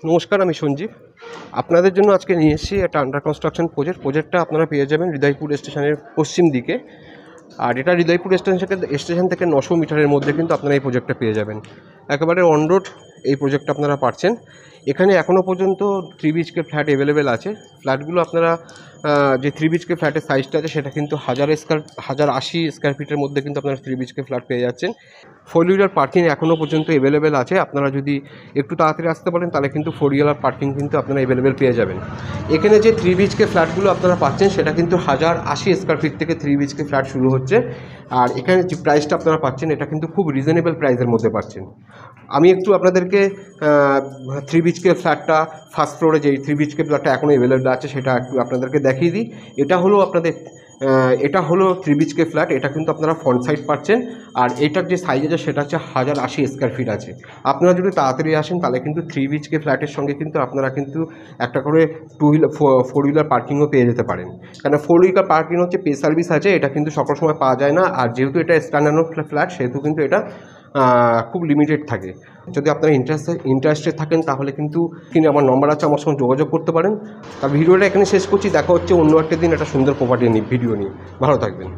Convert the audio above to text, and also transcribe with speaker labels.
Speaker 1: নমস্কার, আমি সঞ্জীব। আপনাদের জন্য আজকে নিয়ে এসেছি একটা আন্ডার কনস্ট্রাকশন প্রজেক্টটা আপনারা পেয়ে যাবেন হৃদয়পুর স্টেশনের পশ্চিম দিকে। আর এটা হৃদয়পুর স্টেশন থেকে 900 মিটারের মধ্যে কিন্তু আপনারা এই প্রজেক্টটা পেয়ে যাবেন। একেবারে অন রোড এই প্রজেক্টটা আপনারা পাচ্ছেন। এখানে এখনও পর্যন্ত 3 BHK ফ্ল্যাট অ্যাভেলেবেল আছে। ফ্ল্যাটগুলো আপনারা যে 3 BHK ফ্ল্যাটের সাইজটা আছে সেটা কিন্তু 1080 স্কোয়ার ফিটের মধ্যে কিন্তু আপনারা 3 BHK ফ্ল্যাট পেয়ে যাচ্ছেন। 4 হুইলার পার্কিং এখনও পর্যন্ত অ্যাভেলেবেল আছে। আপনারা যদি একটু তাড়াতাড়ি আসতে পারেন তাহলে কিন্তু 4 হুইলার পার্কিং কিন্তু আপনারা অ্যাভেলেবেল পেয়ে যাবেন। এখানে যে 3 BHK ফ্ল্যাটগুলো আপনারা পাচ্ছেন সেটা কিন্তু 1080 স্কোয়ার ফিট থেকে 3 BHK ফ্ল্যাট শুরু হচ্ছে। আর এখানে যে প্রাইসটা আপনারা পাচ্ছেন এটা কিন্তু খুব রিজনেবল প্রাইসের মধ্যে পাচ্ছেন। আমি একটু আপনাদেরকে 3 BHK ফ্ল্যাটটা ফার্স্ট ফ্লোরে যেই 3 BHK ফ্ল্যাটটা এখনও অ্যাভেলেবল আছে সেটা একটু আপনাদেরকে দেখিয়ে দিই। এটা হলো 3 BHK ফ্ল্যাট। এটা কিন্তু আপনারা ফ্রন্ট সাইড পাচ্ছেন। আর এটার যে সাইজ আছে সেটা হচ্ছে 1080 স্কোয়ার ফিট আছে। আপনারা যদি তাড়াতাড়ি আসেন তাহলে কিন্তু 3 BHK ফ্ল্যাটের সঙ্গে কিন্তু আপনারা কিন্তু একটা করে 4 হুইলার পার্কিংও পেয়ে যেতে পারেন। কারণ 4 হুইলার পার্কিং হচ্ছে পে সার্ভিস আছে, এটা কিন্তু সকল সময় পাওয়া যায় না। আর যেহেতু এটা স্ট্যান্ডার্ড ফ্ল্যাট সেহেতু কিন্তু এটা খুব লিমিটেড থাকে। যদি আপনারা ইন্টারেস্টেড থাকেন তাহলে কিন্তু আমার নম্বর আছে, আমার সঙ্গে যোগাযোগ করতে পারেন। তার ভিডিওটা এখানে শেষ করছি। দেখা হচ্ছে অন্য একটা দিন একটা সুন্দর প্রপার্টি ভিডিও নিয়ে। ভালো থাকবেন।